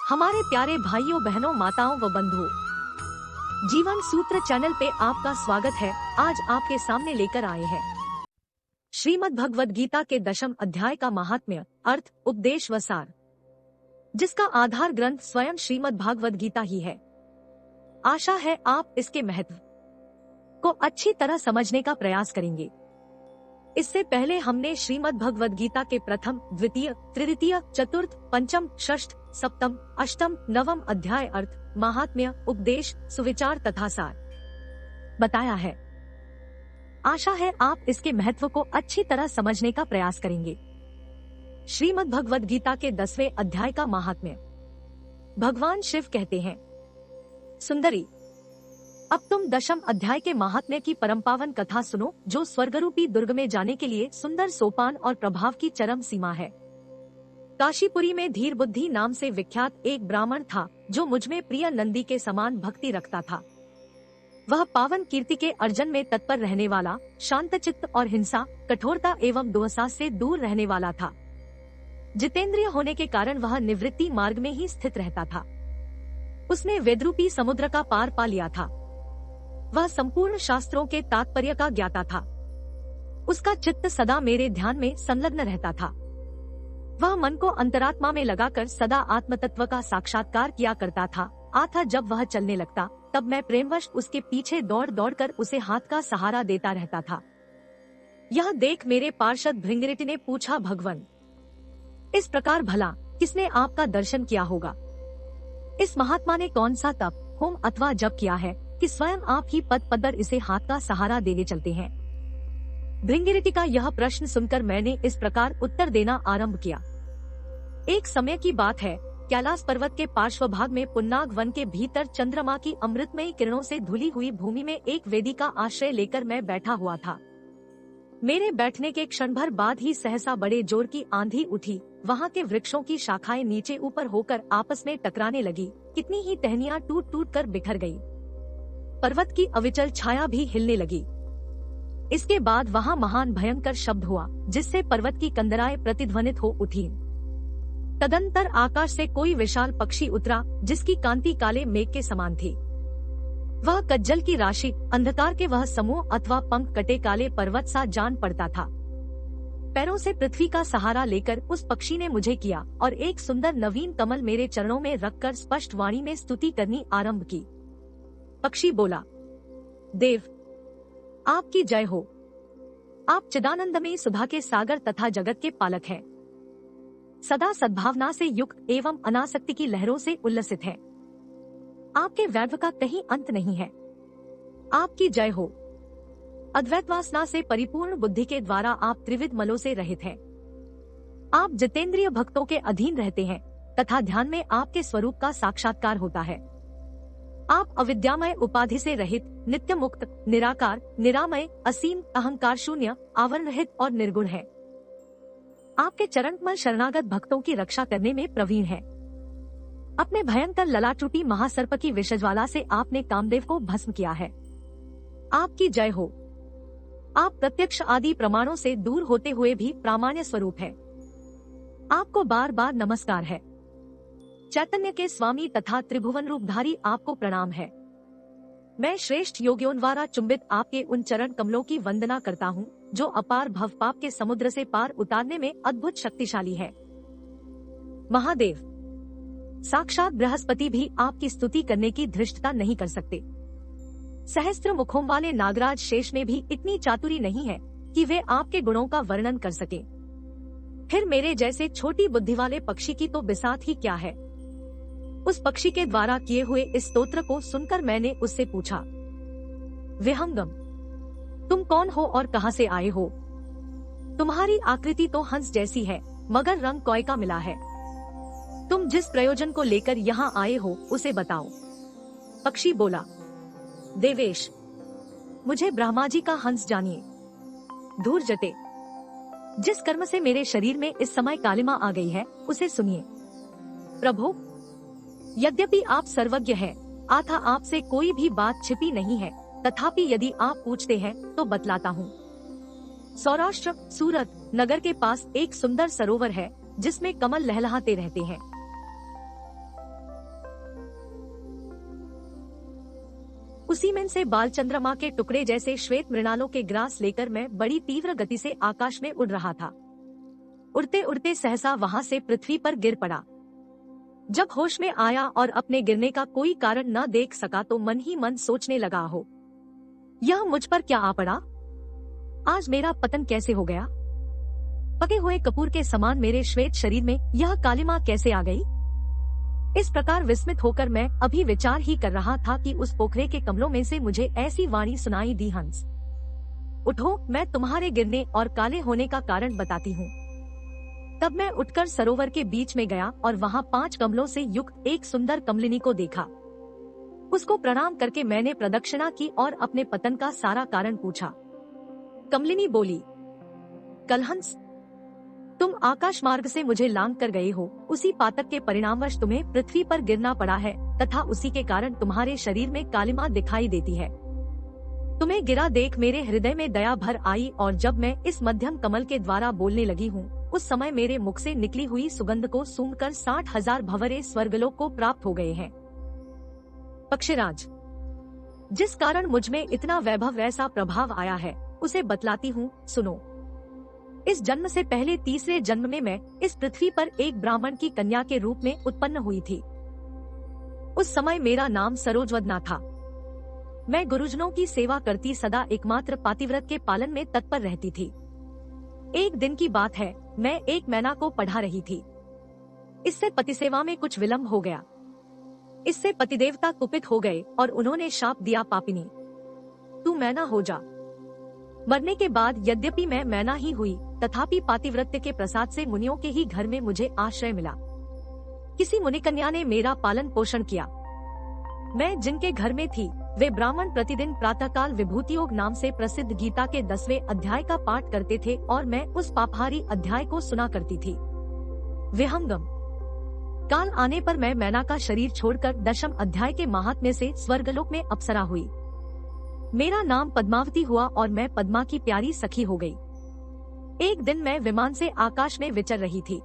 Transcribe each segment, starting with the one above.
हमारे प्यारे भाइयों बहनों माताओं व बंधुओं, जीवन सूत्र चैनल पे आपका स्वागत है। आज आपके सामने लेकर आए हैं श्रीमद् भगवद गीता के 10वें अध्याय का महात्म्य, अर्थ, उपदेश व सार, जिसका आधार ग्रंथ स्वयं श्रीमद् भागवत गीता ही है। आशा है आप इसके महत्व को अच्छी तरह समझने का प्रयास करेंगे। इससे पहले हमने श्रीमद् भगवद गीता के प्रथम, द्वितीय, तृतीय, चतुर्थ, पंचम, षष्ठ, सप्तम, अष्टम, नवम अध्याय अर्थ, महात्म्य, उपदेश, सुविचार तथा सार बताया है। आशा है आप इसके महत्व को अच्छी तरह समझने का प्रयास करेंगे। श्रीमद् भगवद गीता के 10वें अध्याय का महात्म्य। भगवान शिव कहते हैं, सुंदरी, अब तुम 10वें अध्याय के महात्म्य की परमपावन कथा सुनो, जो स्वर्गरूपी दुर्ग में जाने के लिए सुंदर सोपान और प्रभाव की चरम सीमा है। काशीपुरी में धीर बुद्धि नाम से विख्यात एक ब्राह्मण था, जो मुझमें प्रिय नंदी के समान भक्ति रखता था। वह पावन कीर्ति के अर्जन में तत्पर रहने वाला, शांतचित्त और हिंसा, कठोरता एवं दुस्साहस से दूर रहने वाला था। जितेंद्रिय होने के कारण वह निवृत्ति मार्ग में ही स्थित रहता था। उसने वेदरूपी समुद्र का पार पा लिया था। वह संपूर्ण शास्त्रों के तात्पर्य का ज्ञाता था। उसका चित्त सदा मेरे ध्यान में संलग्न रहता था। वह मन को अंतरात्मा में लगाकर सदा आत्मतत्व का साक्षात्कार किया करता था। अतः जब वह चलने लगता, तब मैं प्रेमवश उसके पीछे दौड़ दौड़कर उसे हाथ का सहारा देता रहता था। यह देख मेरे पार्षद भृंगिरिटि ने पूछा, भगवन, इस प्रकार भला किसने आपका दर्शन किया होगा? इस महात्मा ने कौन सा तप, होम अथवा जप किया है कि स्वयं आप ही पद पद पर इसे हाथ का सहारा देने चलते हैं? भृंगिरिटि का यह प्रश्न सुनकर मैंने इस प्रकार उत्तर देना आरंभ किया। एक समय की बात है, कैलाश पर्वत के पार्श्व भाग में पुन्नाग वन के भीतर चंद्रमा की अमृतमयी किरणों से धुली हुई भूमि में एक वेदी का आश्रय लेकर मैं बैठा हुआ था। मेरे बैठने के क्षण भर बाद ही सहसा बड़े जोर की आंधी उठी। वहाँ के वृक्षों की शाखाएं नीचे ऊपर होकर आपस में टकराने लगी। कितनी ही टहनियां टूट टूट कर बिखर गयी। पर्वत की अविचल छाया भी हिलने लगी। इसके बाद वहाँ महान भयंकर शब्द हुआ, जिससे पर्वत की कंदराएं प्रतिध्वनित हो उठी। तदंतर आकाश से कोई विशाल पक्षी उतरा, जिसकी कांति काले मेघ के समान थी। वह कज्जल की राशि, अंधकार के वह समूह अथवा पंख कटे काले पर्वत सा जान पड़ता था। पैरों से पृथ्वी का सहारा लेकर उस पक्षी ने मुझे किया और एक सुंदर नवीन कमल मेरे चरणों में रखकर स्पष्ट वाणी में स्तुति करनी आरंभ की। पक्षी बोला, देव, आपकी जय हो। आप चिदानंदमयी सुधा के सागर तथा जगत के पालक हैं। सदा सद्भावना से युक्त एवं अनासक्ति की लहरों से उल्लसित हैं। आपके वैभव का कहीं अंत नहीं है। आपकी जय हो। अद्वैत वासना से परिपूर्ण बुद्धि के द्वारा आप त्रिविध मलों से रहित हैं। आप जितेंद्रिय भक्तों के अधीन रहते हैं तथा ध्यान में आपके स्वरूप का साक्षात्कार होता है। आप अविद्यामय उपाधि से रहित, नित्य मुक्त, निराकार, निरामय, असीम, अहंकार शून्य, आवरण रहित और निर्गुण हैं। आपके चरणकमल शरणागत भक्तों की रक्षा करने में प्रवीण है। अपने भयंकर ललाटरूपी महासर्प की विषज्वाला से आपने कामदेव को भस्म किया है। आपकी जय हो। आप प्रत्यक्ष आदि प्रमाणों से दूर होते हुए भी प्रामाण्य स्वरूप है। आपको बार बार नमस्कार है। चैतन्य के स्वामी तथा त्रिभुवन रूपधारी आपको प्रणाम है। मैं श्रेष्ठ योगियों द्वारा चुंबित आपके उन चरण कमलों की वंदना करता हूँ, जो अपार भवपाप के समुद्र से पार उतारने में अद्भुत शक्तिशाली है। महादेव, साक्षात बृहस्पति भी आपकी स्तुति करने की धृष्टता नहीं कर सकते। सहस्त्र मुखों वाले नागराज शेष में भी इतनी चातुरी नहीं है कि वे आपके गुणों का वर्णन कर सके। फिर मेरे जैसे छोटी बुद्धि वाले पक्षी की तो बिसात ही क्या है। उस पक्षी के द्वारा किए हुए इस स्तोत्र को सुनकर मैंने उससे पूछा, विहंगम, तुम कौन हो और कहां से आए हो? तुम्हारी आकृति तो हंस जैसी है, मगर रंग कोय का मिला है। तुम जिस प्रयोजन को लेकर यहाँ आए हो उसे बताओ। पक्षी बोला, देवेश, मुझे ब्रह्मा जी का हंस जानिए। धूर जटे, जिस कर्म से मेरे शरीर में इस समय कालिमा आ गई है, उसे सुनिए। प्रभु, यद्यपि आप सर्वज्ञ हैं, अतः आपसे कोई भी बात छिपी नहीं है, तथापि यदि आप पूछते हैं तो बतलाता हूँ। सौराष्ट्र, सूरत नगर के पास एक सुंदर सरोवर है, जिसमें कमल लहलहाते रहते हैं। उसी में से बाल चंद्रमा के टुकड़े जैसे श्वेत मृणालों के ग्रास लेकर मैं बड़ी तीव्र गति से आकाश में उड़ रहा था। उड़ते उड़ते सहसा वहां से पृथ्वी पर गिर पड़ा। जब होश में आया और अपने गिरने का कोई कारण न देख सका तो मन ही मन सोचने लगा, हो यह मुझ पर क्या आ पड़ा? आज मेरा पतन कैसे हो गया? पके हुए कपूर के समान मेरे श्वेत शरीर में यह कालिमा कैसे आ गई? इस प्रकार विस्मित होकर मैं अभी विचार ही कर रहा था कि उस पोखरे के कमलों में से मुझे ऐसी वाणी सुनाई दी, हंस उठो, मैं तुम्हारे गिरने और काले होने का कारण बताती हूँ। तब मैं उठकर सरोवर के बीच में गया और वहाँ 5 कमलों से युक्त एक सुंदर कमलिनी को देखा। उसको प्रणाम करके मैंने प्रदक्षिणा की और अपने पतन का सारा कारण पूछा। कमलिनी बोली, कलहंस, तुम आकाश मार्ग से मुझे लांग कर गए हो। उसी पातक के परिणामवश तुम्हें पृथ्वी पर गिरना पड़ा है तथा उसी के कारण तुम्हारे शरीर में कालिमा दिखाई देती है। तुम्हें गिरा देख मेरे हृदय में दया भर आई और जब मैं इस मध्यम कमल के द्वारा बोलने लगी हूँ, उस समय मेरे मुख से निकली हुई सुगंध को सूंघकर 60,000 भंवरे स्वर्गलोक को प्राप्त हो गए हैं। पक्षीराज, जिस कारण मुझ में इतना वैभव ऐसा प्रभाव आया है उसे बतलाती हूँ, सुनो। इस जन्म से पहले तीसरे जन्म में मैं इस पृथ्वी पर एक ब्राह्मण की कन्या के रूप में उत्पन्न हुई थी। उस समय मेरा नाम सरोजवदना था। मैं गुरुजनों की सेवा करती सदा एकमात्र पातिव्रत के पालन में तत्पर रहती थी। एक दिन की बात है, मैं एक मैना को पढ़ा रही थी। इससे पतिसेवा में कुछ विलंब हो गया। इससे पतिदेवता कुपित हो गए और उन्होंने शाप दिया, पापिनी तू मैना हो जा। मरने के बाद यद्यपि मैं मैना ही हुई तथापि पातिव्रत्य के प्रसाद से मुनियों के ही घर में मुझे आश्रय मिला। किसी मुनिकन्या ने मेरा पालन पोषण किया। मैं जिनके घर में थी वे ब्राह्मण प्रतिदिन प्रातःकाल विभूतियोग नाम से प्रसिद्ध गीता के 10वें अध्याय का पाठ करते थे और मैं उस पापहारी अध्याय को सुना करती थी। विहंगम काल आने पर मैं मैना का शरीर छोड़कर 10वें अध्याय के महात्म्य से स्वर्गलोक में अप्सरा हुई। मेरा नाम पद्मावती हुआ और मैं पद्मा की प्यारी सखी हो गई। एक दिन मैं विमान से आकाश में विचर रही थी।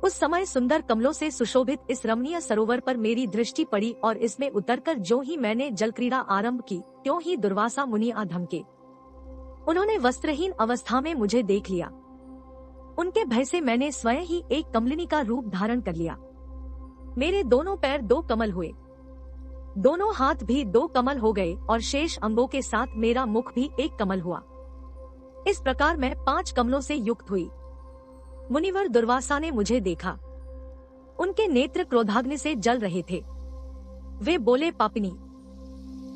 उस समय सुंदर कमलों से सुशोभित इस रमणीय सरोवर पर मेरी दृष्टि पड़ी और इसमें उतरकर जो ही मैंने जल क्रीड़ा आरंभ की त्यों ही दुर्वासा मुनि आ धमके। उन्होंने वस्त्रहीन अवस्था में मुझे देख लिया। उनके भय से मैंने स्वयं ही एक कमलिनी का रूप धारण कर लिया। मेरे दोनों पैर 2 कमल हुए, दोनों हाथ भी 2 कमल हो गए और शेष अंगों के साथ मेरा मुख भी एक कमल हुआ। इस प्रकार मैं 5 कमलों से युक्त हुई। मुनिवर दुर्वासा ने मुझे देखा। उनके नेत्र क्रोधाग्नि से जल रहे थे। वे बोले, पापिनी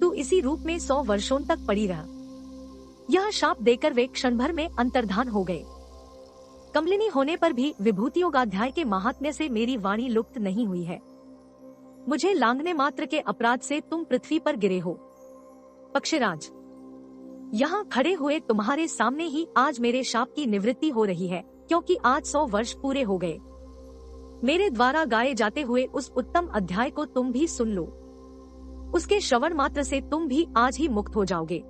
तू इसी रूप में 100 वर्षों तक पड़ी रह। यह शाप देकर वे क्षण भर में अंतर्धान हो गए। कमलिनी होने पर भी विभूतियोगाध्याय के महात्म्य से मेरी वाणी लुप्त नहीं हुई है। मुझे लांघने मात्र के अपराध से तुम पृथ्वी पर गिरे हो। पक्षीराज, यहाँ खड़े हुए तुम्हारे सामने ही आज मेरे शाप की निवृत्ति हो रही है, क्योंकि आज 100 वर्ष पूरे हो गए। मेरे द्वारा गाए जाते हुए उस उत्तम अध्याय को तुम भी सुन लो। उसके श्रवण मात्र से तुम भी आज ही मुक्त हो जाओगे।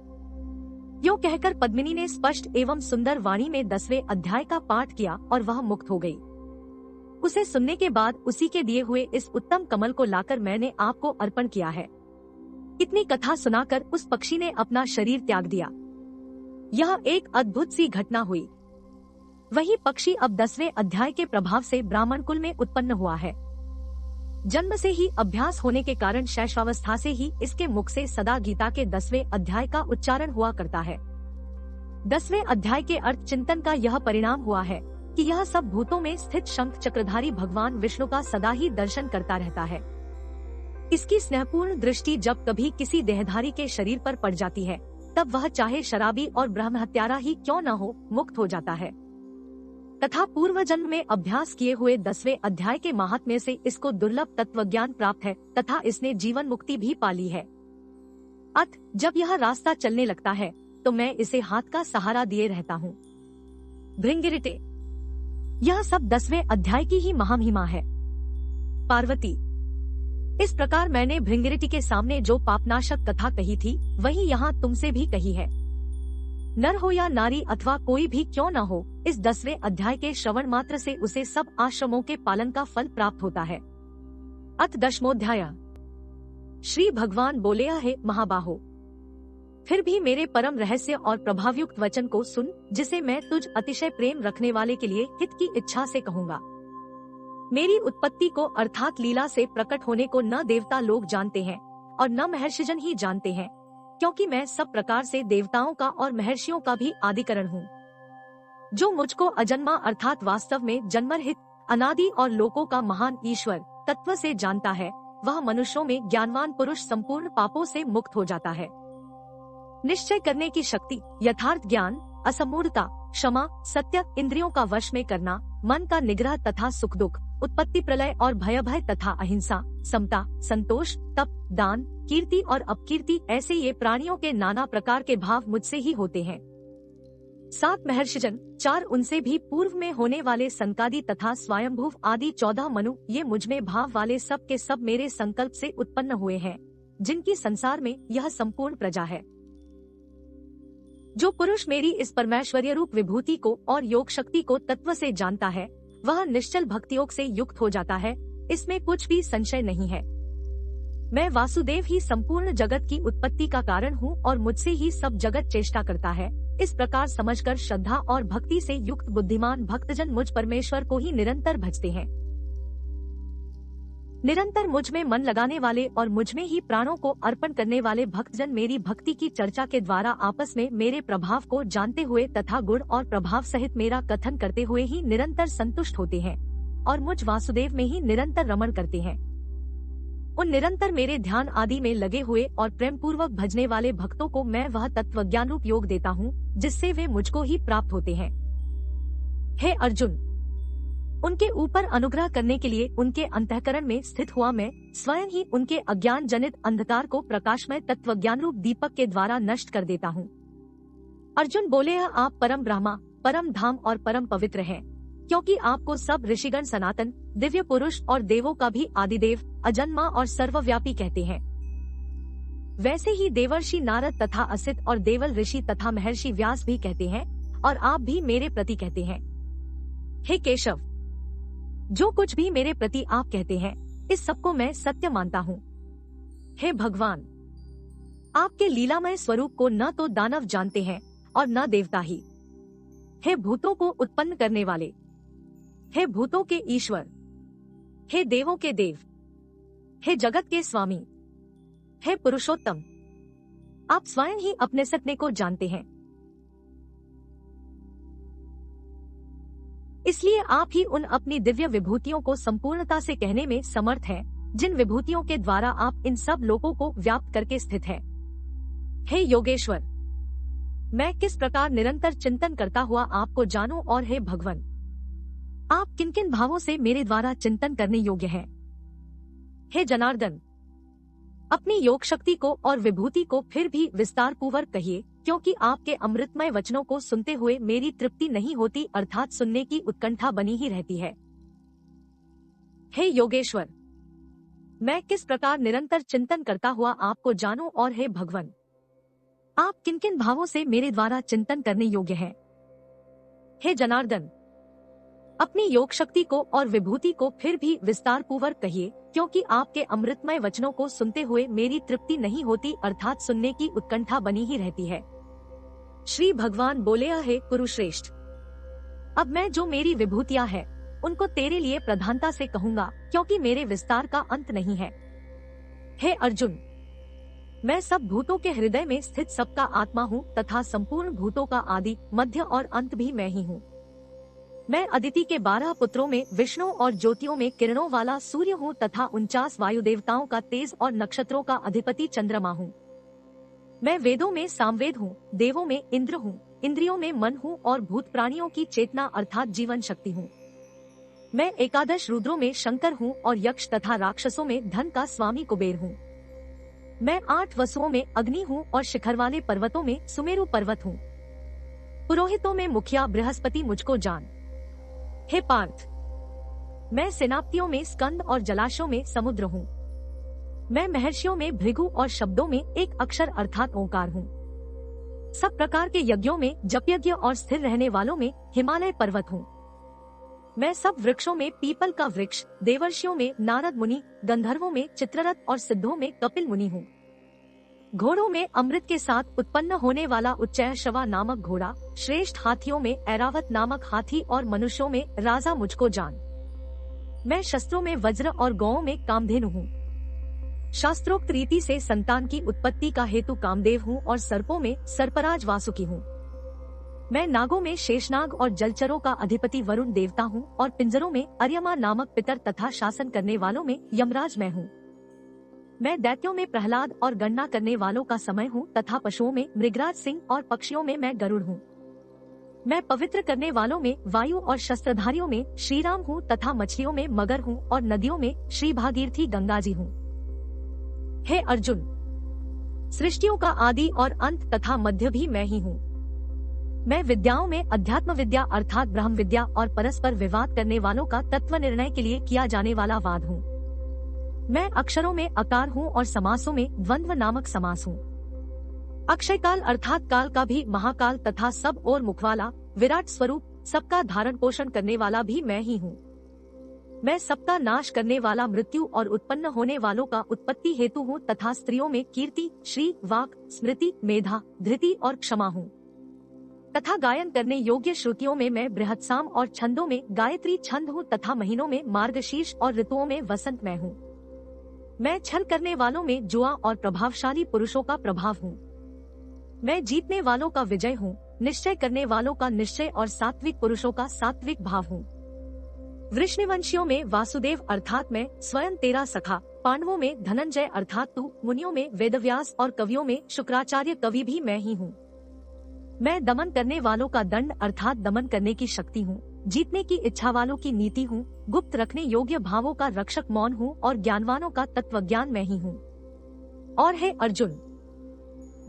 यो कहकर पद्मिनी ने स्पष्ट एवं सुंदर वाणी में 10वें अध्याय का पाठ किया और वह मुक्त हो गई। उसे सुनने के बाद उसी के दिए हुए इस उत्तम कमल को लाकर मैंने आपको अर्पण किया है। इतनी कथा सुनाकर उस पक्षी ने अपना शरीर त्याग दिया। यह एक अद्भुत सी घटना हुई। वही पक्षी अब 10वें अध्याय के प्रभाव से ब्राह्मण कुल में उत्पन्न हुआ है। जन्म से ही अभ्यास होने के कारण शैशवावस्था से ही इसके मुख से सदा गीता के 10वें अध्याय का उच्चारण हुआ करता है। 10वें अध्याय के अर्थ चिंतन का यह परिणाम हुआ है कि यह सब भूतों में स्थित शंख चक्रधारी भगवान विष्णु का सदा ही दर्शन करता रहता है। इसकी स्नेहपूर्ण दृष्टि जब कभी किसी देहधारी के शरीर पर पड़ जाती है तब वह चाहे शराबी और ब्रह्म हत्यारा ही क्यों न हो, मुक्त हो जाता है। तथा पूर्व जन्म में अभ्यास किए हुए 10वें अध्याय के महात्म्य से इसको दुर्लभ तत्वज्ञान प्राप्त है तथा इसने जीवन मुक्ति भी पाली है। अत जब यह रास्ता चलने लगता है तो मैं इसे हाथ का सहारा दिए रहता हूँ। भृंगिरिटे, यह सब 10वें अध्याय की ही महामहिमा है। पार्वती, इस प्रकार मैंने भृंगिरिटी के सामने जो पापनाशक कथा कही थी वही यहाँ तुमसे भी कही है। नर हो या नारी अथवा कोई भी क्यों न हो, इस 10वें अध्याय के श्रवण मात्र से उसे सब आश्रमों के पालन का फल प्राप्त होता है। अथ 10वां अध्याय। श्री भगवान बोले, हे महाबाहो, फिर भी मेरे परम रहस्य और प्रभावयुक्त वचन को सुन, जिसे मैं तुझ अतिशय प्रेम रखने वाले के लिए हित की इच्छा से कहूँगा। मेरी उत्पत्ति को अर्थात लीला से प्रकट होने को न देवता लोग जानते हैं और न महर्षिजन ही जानते हैं, क्योंकि मैं सब प्रकार से देवताओं का और महर्षियों का भी आदिकरण हूँ। जो मुझको अजन्मा अर्थात वास्तव में जन्मरहित, अनादि और लोकों का महान ईश्वर तत्व से जानता है, वह मनुष्यों में ज्ञानवान पुरुष संपूर्ण पापों से मुक्त हो जाता है। निश्चय करने की शक्ति, यथार्थ ज्ञान, असमूढ़ता, क्षमा, सत्य, इंद्रियों का वश में करना, मन का निग्रह तथा सुख दुख, उत्पत्ति प्रलय और भय तथा अहिंसा, समता, संतोष, तप, दान, कीर्ति और अपकीर्ति, ऐसे ये प्राणियों के नाना प्रकार के भाव मुझसे ही होते हैं। 7 महर्षिजन, 4 उनसे भी पूर्व में होने वाले संकादि तथा स्वयंभुव आदि 14 मनु, ये मुझमें भाव वाले सब के सब मेरे संकल्प से उत्पन्न हुए हैं, जिनकी संसार में यह संपूर्ण प्रजा है। जो पुरुष मेरी इस परमेश्वरीय रूप विभूति को और योग शक्ति को तत्व से जानता है, वह निश्चल भक्ति योग से युक्त हो जाता है, इसमें कुछ भी संशय नहीं है। मैं वासुदेव ही संपूर्ण जगत की उत्पत्ति का कारण हूँ और मुझसे ही सब जगत चेष्टा करता है। इस प्रकार समझकर श्रद्धा और भक्ति से युक्त बुद्धिमान भक्तजन मुझ परमेश्वर को ही निरंतर भजते हैं। निरंतर मुझ में मन लगाने वाले और मुझ में ही प्राणों को अर्पण करने वाले भक्तजन मेरी भक्ति की चर्चा के द्वारा आपस में मेरे प्रभाव को जानते हुए तथा गुण और प्रभाव सहित मेरा कथन करते हुए ही निरंतर संतुष्ट होते हैं और मुझ वासुदेव में ही निरंतर रमण करते हैं। उन निरंतर मेरे ध्यान आदि में लगे हुए और प्रेम पूर्वक भजने वाले भक्तों को मैं वह तत्व ज्ञान रूप योग देता हूँ, जिससे वे मुझको ही प्राप्त होते हैं। हे अर्जुन, उनके ऊपर अनुग्रह करने के लिए उनके अंतःकरण में स्थित हुआ मैं स्वयं ही उनके अज्ञान जनित अंधकार को प्रकाशमय तत्व ज्ञान रूप दीपक के द्वारा नष्ट कर देता हूँ। अर्जुन बोले, आप परम ब्रह्मा, परम धाम और परम पवित्र हैं, क्योंकि आपको सब ऋषिगण सनातन, दिव्य पुरुष और देवों का भी आदिदेव, अजन्मा और सर्वव्यापी कहते हैं। वैसे ही देवर्षि नारद तथा असित और देवल ऋषि तथा महर्षि व्यास भी कहते हैं और आप भी मेरे प्रति कहते हैं। हे केशव, जो कुछ भी मेरे प्रति आप कहते हैं, इस सबको मैं सत्य मानता हूँ। हे भगवान, आपके लीलामय स्वरूप को न तो दानव जानते हैं और न देवता ही। हे भूतों को उत्पन्न करने वाले, हे भूतों के ईश्वर, हे देवों के देव, हे जगत के स्वामी, हे पुरुषोत्तम, आप स्वयं ही अपने सत्य को जानते हैं। इसलिए आप ही उन अपनी दिव्य विभूतियों को संपूर्णता से कहने में समर्थ हैं, जिन विभूतियों के द्वारा आप इन सब लोगों को व्याप्त करके स्थित हैं। हे योगेश्वर, मैं किस प्रकार निरंतर चिंतन करता हुआ आपको जानूं, और हे भगवान, आप किन किन भावों से मेरे द्वारा चिंतन करने योग्य हैं। हे जनार्दन, अपनी योग शक्ति को और विभूति को फिर भी विस्तार पूर्वक कहिए, क्योंकि आपके अमृतमय वचनों को सुनते हुए मेरी तृप्ति नहीं होती, अर्थात सुनने की उत्कंठा बनी ही रहती है। हे योगेश्वर, मैं किस प्रकार निरंतर चिंतन करता हुआ आपको जानूं, और हे भगवान, आप किन किन भावों से मेरे द्वारा चिंतन करने योग्य हैं। हे जनार्दन, अपनी योग शक्ति को और विभूति को फिर भी विस्तार पूर्वक कहिए, क्योंकि आपके अमृतमय वचनों को सुनते हुए मेरी तृप्ति नहीं होती, अर्थात सुनने की उत्कंठा बनी ही रहती है। श्री भगवान बोले, हे कुरुश्रेष्ठ, अब मैं जो मेरी विभूतियां हैं, उनको तेरे लिए प्रधानता से कहूंगा, क्योंकि मेरे विस्तार का अंत नहीं है। हे अर्जुन, मैं सब भूतों के हृदय में स्थित सबका आत्मा हूँ तथा संपूर्ण भूतों का आदि, मध्य और अंत भी मैं ही हूँ। मैं अदिति के 12 पुत्रों में विष्णु और ज्योतियों में किरणों वाला सूर्य हूँ तथा 49 वायु देवताओं का तेज और नक्षत्रों का अधिपति चंद्रमा हूँ। मैं वेदों में सामवेद हूँ, देवों में इंद्र हूँ, इंद्रियों में मन हूँ और भूत प्राणियों की चेतना अर्थात जीवन शक्ति हूँ। मैं 11 रुद्रों में शंकर हूँ और यक्ष तथा राक्षसों में धन का स्वामी कुबेर हूँ। मैं 8 वसुओं में अग्नि हूँ और शिखर वाले पर्वतों में सुमेरु पर्वत हूँ। पुरोहितों में मुखिया बृहस्पति मुझको जान। हे पार्थ, मैं सेनापतियों में स्कंद और जलाशयों में समुद्र हूँ। मैं महर्षियों में भृगु और शब्दों में एक अक्षर अर्थात ओंकार हूँ। सब प्रकार के यज्ञों में जप यज्ञ और स्थिर रहने वालों में हिमालय पर्वत हूँ। मैं सब वृक्षों में पीपल का वृक्ष, देवर्षियों में नारद मुनि, गंधर्वों में चित्ररथ और सिद्धों में कपिल मुनि हूँ। घोड़ों में अमृत के साथ उत्पन्न होने वाला उच्चैःश्रवा नामक घोड़ा, श्रेष्ठ हाथियों में ऐरावत नामक हाथी और मनुष्यों में राजा मुझको जान। मैं शस्त्रों में वज्र और गौओं में कामधेनु हूँ। शास्त्रोक्त रीति से संतान की उत्पत्ति का हेतु कामदेव हूँ और सर्पों में सर्पराज वासुकी हूँ। मैं नागों में शेषनाग और जलचरों का अधिपति वरुण देवता हूँ और पिंजरों में अर्यमा नामक पितर तथा शासन करने वालों में यमराज मैं हूँ। मैं दैत्यों में प्रहलाद और गणना करने वालों का समय हूँ तथा पशुओं में मृगराज सिंह और पक्षियों में मैं गरुड़ हूँ। मैं पवित्र करने वालों में वायु और शस्त्रधारियों में श्रीराम हूँ तथा मछलियों में मगर हूँ और नदियों में श्री भागीरथी गंगा जी हूँ। हे अर्जुन, सृष्टियों का आदि और अंत तथा मध्य भी मैं ही हूँ। मैं विद्याओं में अध्यात्म विद्या अर्थात ब्रह्म विद्या और परस्पर विवाद करने वालों का तत्व निर्णय के लिए किया जाने वाला वाद हूँ। मैं अक्षरों में अकार हूँ और समासों में द्वंद्व नामक समास हूँ। अक्षय काल अर्थात काल का भी महाकाल तथा सब और मुखवाला विराट स्वरूप सबका धारण पोषण करने वाला भी मैं ही हूँ। मैं सबका नाश करने वाला मृत्यु और उत्पन्न होने वालों का उत्पत्ति हेतु हूँ तथा स्त्रियों में कीर्ति, श्री, वाक, स्मृति, मेधा, धृति और क्षमा हूँ तथा गायन करने योग्य श्रुतियों में मैं बृहत्साम और छंदों में गायत्री छंद हूँ तथा महीनों में मार्गशीर्ष और ऋतुओं में वसंत मैं हूँ। मैं छल करने वालों में जुआ और प्रभावशाली पुरुषों का प्रभाव हूँ। मैं जीतने वालों का विजय हूँ, निश्चय करने वालों का निश्चय और सात्विक पुरुषों का सात्विक भाव हूँ। वृष्णिवंशियों में वासुदेव अर्थात मैं स्वयं तेरा सखा, पांडवों में धनंजय अर्थात तू, मुनियों में वेदव्यास और कवियों में शुक्राचार्य कवि भी मैं ही हूँ। मैं दमन करने वालों का दंड अर्थात दमन करने की शक्ति हूँ, जीतने की इच्छा वालों की नीति हूँ, गुप्त रखने योग्य भावों का रक्षक मौन हूँ और ज्ञानवानों का तत्वज्ञान मैं ही हूँ। और हे अर्जुन,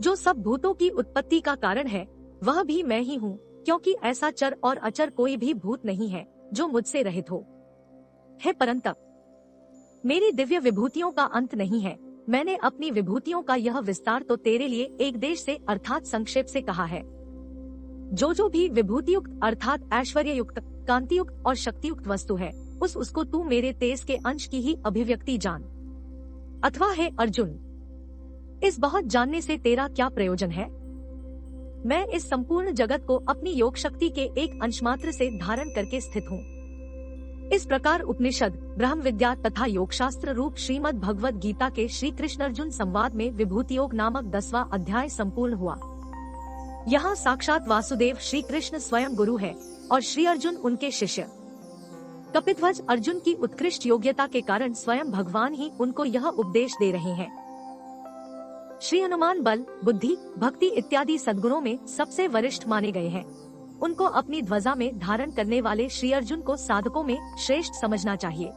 जो सब भूतों की उत्पत्ति का कारण है वह भी मैं ही हूँ, क्योंकि ऐसा चर और अचर कोई भी भूत नहीं है जो मुझसे रहित हो। हे परंतप, मेरी दिव्य विभूतियों का अंत नहीं है। मैंने अपनी विभूतियों का यह विस्तार तो तेरे लिए एक देश से अर्थात संक्षेप से कहा है। जो भी विभूतियुक्त अर्थात ऐश्वर्ययुक्त, कांतियुक्त और शक्तियुक्त वस्तु है उसको तू मेरे तेज के अंश की ही अभिव्यक्ति जान। अथवा हे अर्जुन, इस बहुत जानने से तेरा क्या प्रयोजन है? मैं इस संपूर्ण जगत को अपनी योग शक्ति के एक अंश मात्र से धारण करके स्थित हूँ। इस प्रकार उपनिषद, ब्रह्म विद्या तथा योग शास्त्र रूप श्रीमद् भगवद गीता के श्री कृष्ण अर्जुन संवाद में विभूति योग नामक 10वां अध्याय संपूर्ण हुआ। यहाँ साक्षात वासुदेव श्री कृष्ण स्वयं गुरु है और श्री अर्जुन उनके शिष्य। कपिध्वज अर्जुन की उत्कृष्ट योग्यता के कारण स्वयं भगवान ही उनको यह उपदेश दे रहे हैं। श्री हनुमान बल, बुद्धि, भक्ति इत्यादि सद्गुणों में सबसे वरिष्ठ माने गए हैं। उनको अपनी ध्वजा में धारण करने वाले श्री अर्जुन को साधकों में श्रेष्ठ समझना चाहिए।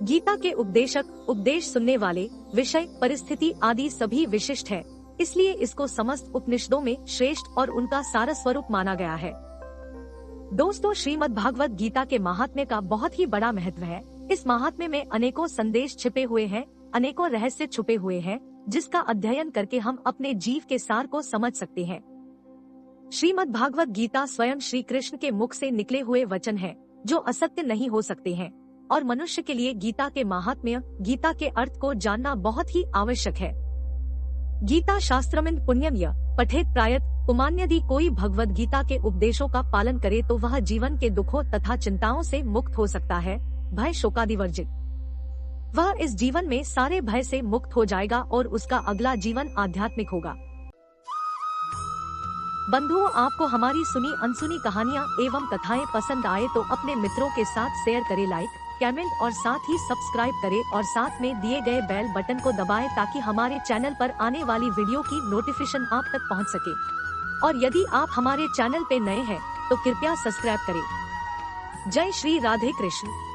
गीता के उपदेशक, उपदेश सुनने वाले, विषय, परिस्थिति आदि सभी विशिष्ट है, इसलिए इसको समस्त उपनिषदों में श्रेष्ठ और उनका सार स्वरूप माना गया है। दोस्तों, श्रीमद् भागवत गीता के महात्म्य का बहुत ही बड़ा महत्व है। इस महात्म्य में अनेकों संदेश छिपे हुए हैं, अनेकों रहस्य छुपे हुए हैं, जिसका अध्ययन करके हम अपने जीव के सार को समझ सकते हैं। श्रीमद् भागवत गीता स्वयं श्री कृष्ण के मुख से निकले हुए वचन है, जो असत्य नहीं हो सकते हैं, और मनुष्य के लिए गीता के महात्म्य, गीता के अर्थ को जानना बहुत ही आवश्यक है। गीता शास्त्रमिन पुण्यम य पठेत प्रायत पुमान्। यदि कोई भगवद गीता के उपदेशों का पालन करे तो वह जीवन के दुखों तथा चिंताओं से मुक्त हो सकता है, भय शोकादि वर्जित। वह इस जीवन में सारे भय से मुक्त हो जाएगा और उसका अगला जीवन आध्यात्मिक होगा। बंधुओं, आपको हमारी सुनी अनसुनी कहानियाँ एवं कथाएं पसंद आए तो अपने मित्रों के साथ शेयर करें, लाइक, कमेंट और साथ ही सब्सक्राइब करें और साथ में दिए गए बेल बटन को दबाएं ताकि हमारे चैनल पर आने वाली वीडियो की नोटिफिकेशन आप तक पहुंच सके। और यदि आप हमारे चैनल पे नए हैं तो कृपया सब्सक्राइब करें। जय श्री राधे कृष्ण।